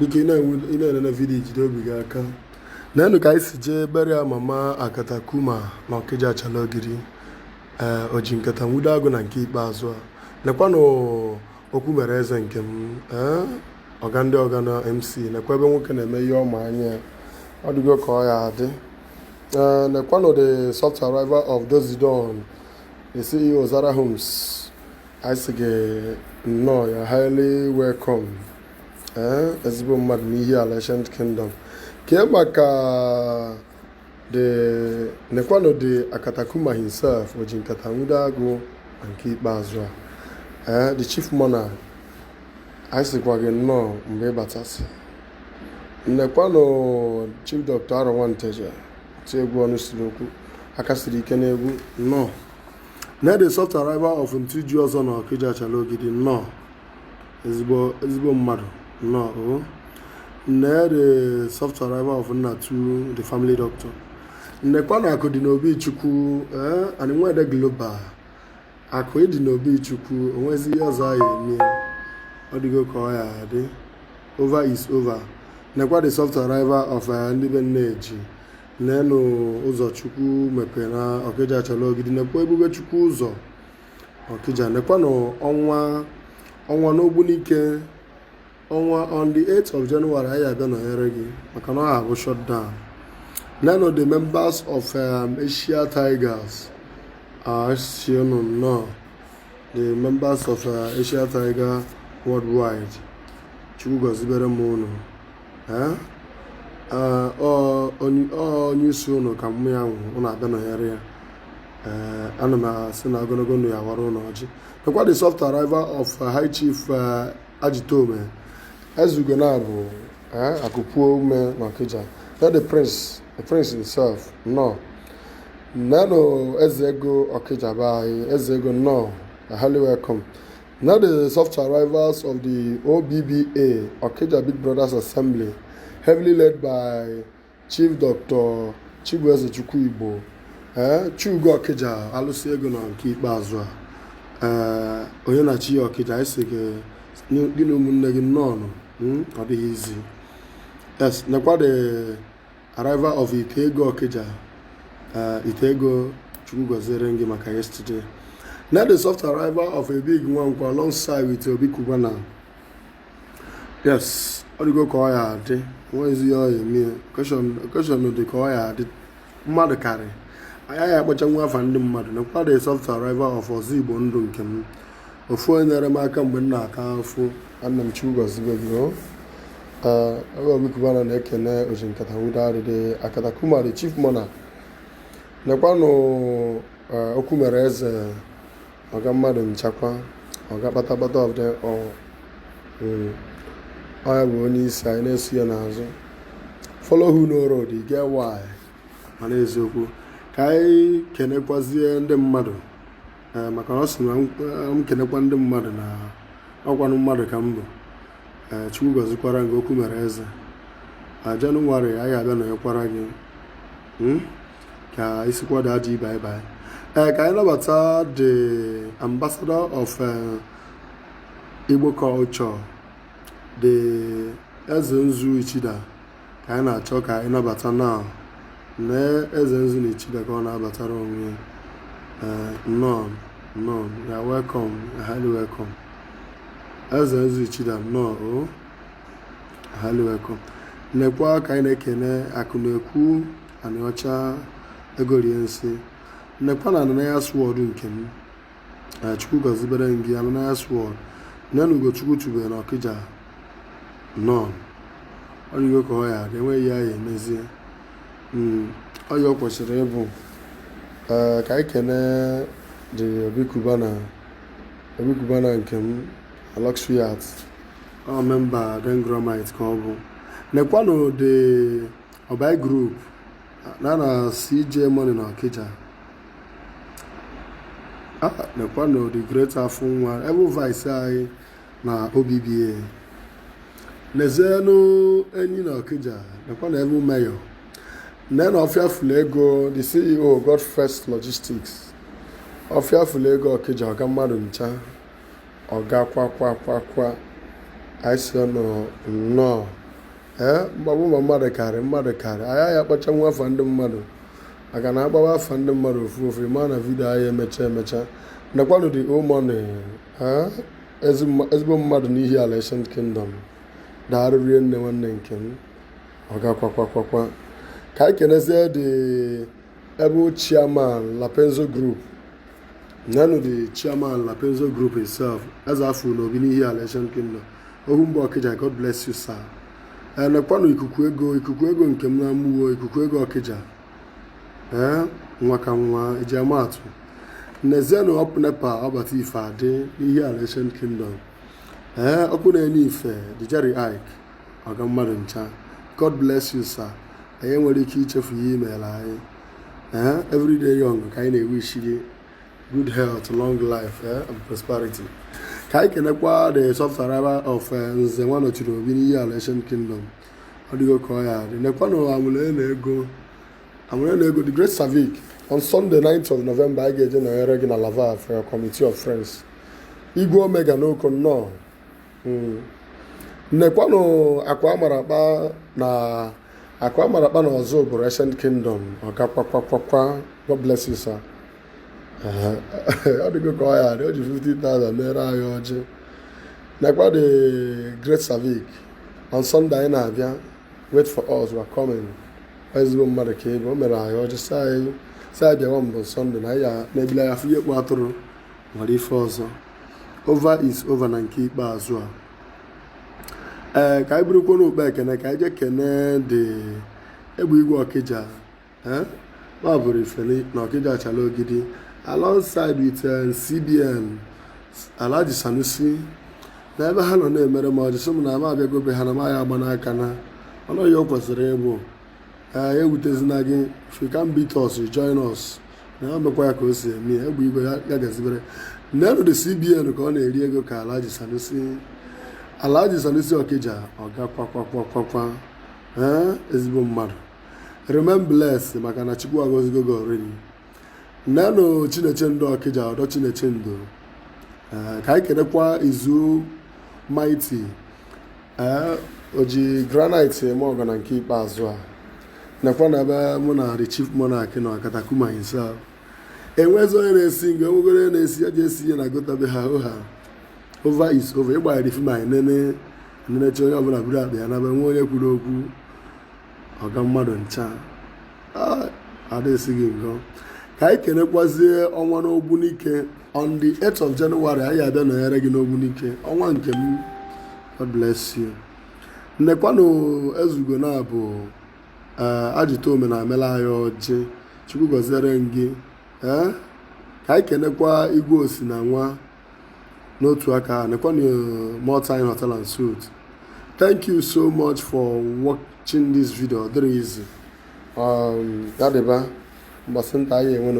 Ike ina video jide obi gị aka. Nenu ka anyị si jee beria mama Akatakuma na Ọkịja Chalogiri. O ji nkata nwude agụ na nke ikpeazụ a. Nekwanụ okwu mere eze nke m. Ọga ndị ọga na MC. Nekwa ebe nwoke na-eme ihe ọma anya. Ọ dịgo ka ọ ya adị. Nekwanụ the soft arrival of Dozidon, the CEO Zara Homes. I say no, you're highly welcome. Ezigbo mmadụ n'ihi ala Ancient Kingdom. Kee maka nekwano the Akatakuma himself, oji nkata nwude agụ na nke ikpeazụ a. The chief monarch, I say kwa gị nnọọ mgbe ịbatasị. Nekwano chief doctor Aronwanteja, ti egwu ọnụ siri okwu, aka siri ike n'egwu nnọọ. Na the soft arrival of Ntiji ọzọ na Ọkịja Chalogiri nnọọ. Ezigbo mmadụ nnọọ. Na the soft arrival of Nnatu, the family doctor. Nnekwana akụ dị n'obi Chukwu, and nwede global. Akụ dị n'obi Chukwu, onwezi ihe ọzọ ya eme. Ọ dịgo ka ọ ya adị. Over is over. Nekwa the soft arrival of ndị be Nneji. Nenu ụzọ Chukwu mepere na Ọkịja Chalogiri. Nekwa ebube Chukwu ụzọ Ọkịja. Nekwanụ ọnwa n'Ogbunike. On the 8th of January, I have done a hearing. I cannot have a shutdown. None of the members of Asia Tigers are shown. No. The members of Asia Tiger worldwide. Chugo Zibere Mono. New soon, come on, I don't know area. Anima Sinagono Yawaronoji. But what the soft arrival of High Chief Ajitome. As you go now, Akupu me Ọkịja. Not the prince himself, no. Nano Ezego Ọkịja by Ezego, no. Highly welcome. Now the soft arrivals of the OBBA, Ọkịja Big Brothers Assembly, heavily led by Chief Dr. Chibueze Igbo. Chugo Ọkịja, alụsị ego na nke ikpeazụ a. Onye na-achị Ọkịja isi gị na ụmụnne gị nnọọ. Ọ dịghị easy. Yes, nekwa the arrival of Itego Ọkịja. Itego Chukwu gọziere gị maka yesterday. Now the soft arrival of a big one alongside with Obi Kubana. Yes, ọ dịgo ka ọ ya adị. Nwezi ya ọ eme. Question dị ka ọ ya adị. Mmadụ karị. Anyị akpọcha nwa afa ndị mmadụ. Nekwa the soft arrival of Ozigbo ndụ nke m. Ofu onye nyere m aka mgbe m na-aka afụ. Ana m Chukwu gọzibe gị. Obi Kubana na-ekene oji nkata nwude adịdị Akatakuma the chief monarch. Nekwanụ okwu mere eze ọga mmadụ nchakwa ọga kpatakpata of the ọya bụ onye isi anyị na-eso ya n'azụ. Follow who no road, you get why. Mana eziokwu ka anyị kenekwazie ndị mmadụ maka na ọ sị na m kenekwa ndị mmadụ na ọkwanụ mmadụ ka m bụ. Chukwu gọzikwara gị okwu mere eze. Jenụwarị anyị abịa nọnyekwara gị ka isikwa dị adị bye bye. Ka anyị nabata the ambassador of Igbo culture, the Eze Nzu Ichida, ka anyị na-achọ ka anyị nabata now. Na Eze Nzu na Ichida ka ọ na-abatara onwe ya. No, you are welcome, highly welcome. Eze Nzu Ichida, no, highly welcome. Nekwa ka anyị na-ekene Akụnekwu Anịọcha Egoriensi. Nekwa na Ananaya Sword nke m. Chukwu gọzibere gị Ananaya Sword. Nenugo Chukwu tubere na Ọkịja. No. Ọ dịgo ka ọ ya adị, enweghị ya emezie. Ọ ya ọ kwesịrị ịbụ. Ka anyị kene the Obi Kubana nke m. Luxury Arts. Ọ member Dendromite ka ọ bụ. Nekwanụ the Obai Group na CJ Money na Ọkịja. Nekwanụ the Great Afunwa Ebu Vice anyị na OBBA. Nezenụ enyi na Ọkịja. Nekwanụ Ebu Mayor. Nene Ọfịa Fulego, the CEO God First Logistics. Ọfịa Fulego Ọkịja ọga mmadụ ncha. Ọga kwa anyị si ọnụ nnọọ mgbagbu ma mmadụ karị anyị akpacha nwa afa ndị mmadụ maka na agbawa afa ndị mmadụ ofu ma na vidio anyị emecha nekwanụ dị ụmụnne ezigbo mmadụ n'ihi ala Ancient Kingdom daarụrie nne nwanne nke m ọgakwakwakwakwa ka anyị kenezie dị ebe chairman Lapenzo Group nanụ the chairman Lapenzo Group itself eze afọ n'obi n'ihi ala Ancient Kingdom ohu mba Ọkịja. God bless you sir. Nekwanụ ikuku ego nke m na-amụwo ikuku ego Ọkịja nwa ka nwa eji amatụ nezienụ ọpụ nepa ọbata ife adị n'ihi ala Ancient Kingdom ọkụ na-enye ife the Jerry Ike ọga mmadụ ncha. God bless you sir. Anyị nwere ike ichefu ihe imeela anyị everyday young ka anyị na-ewishi gị good health, long life and prosperity. Ka anyị kenekwa the software of nze nwa nọchiri obi n'ihi ala Ancient Kingdom ọ dịgo ka ọ ya dị. Nekwanụ amụle na ego the Great Savic on Sunday 9th of November anyị ga-eje nọnyere gị na Lava for your committee of friends Igwe Omega n'oko nnọọ. Nekwanụ akwa amara akpa na ọzọ bụrụ Ancient Kingdom ọgakwakwakwakwa. God bless you sir. Ọ dịgo ka ọ ya dị o ji 50,000 mere anyị ọjị. Nekwa the Great Savic on Sunday anyị na-abịa wait for us, we are coming. Ezigbo mmadụ ka ebe o mere anyị ọjị saa anyị bịawa mbụ Sunday na ya na-ebile ya afọ ihe kpụ atụrụ nwere ife ọzọ. Over is over na nke ikpeazụ a. Ka anyị bụrụkwa n'okpe ekene ka anyị jee kene dị egbe igwe Ọkịja ma bụrụ ifeli na Ọkịja achala ogidi alongside with CBN Alhaji Sanusi na ebe ha nọ na-emere ma ọjị sị m na ama abịagobe ha na maya agba n'aka na ọnụ ya o kwesịrị ịbụ ewutezina gị if you can beat us, you join us na ya mekwa ya ka o si eme egbe igwe ya gazibere nenu the CBN ka ọ na-eri ego ka Alhaji Sanusi Ọkịja ọgakwakwakwakwa ezigbo mmadụ. Remain blessed maka na Chukwu agọzigo gị already. Nenu Chineche Ndo Ọkịja ọdọ Chineche Ndo ka anyị kenekwa Izu Mighty o ji granite eme ọgọ na nke ikpeazụ a. Nekwa na ebe mụ na the chief monarch na Katakuma himself enwezi onye na-esi nga onwegoro na-esi ya ji esi ihe na gotabe ha ụha. Over is over ịgba ya dị fim anyị neneche onye ọbụla buru akpa ya na be nwe onye kwuru okwu ọga mmadụ ncha ada esighị ngọ. Ka anyị kenekwazie ọnwa n'Ogbunike on the 8th of January anyị abịa nọnyere gị n'Ogbunike ọnwa nke m. God bless you. Nnekwanụ ezugo na abụ ajụta ome na amela anyị ọjị Chukwu gọziere gị. Ka anyị kenekwa Igwe Osi na nwa n'otu aka. Nekwanụ Mountain Hotel and Suites. Thank you so much for watching this video. Very easy. Gadịba mgbasị nta anyị enwe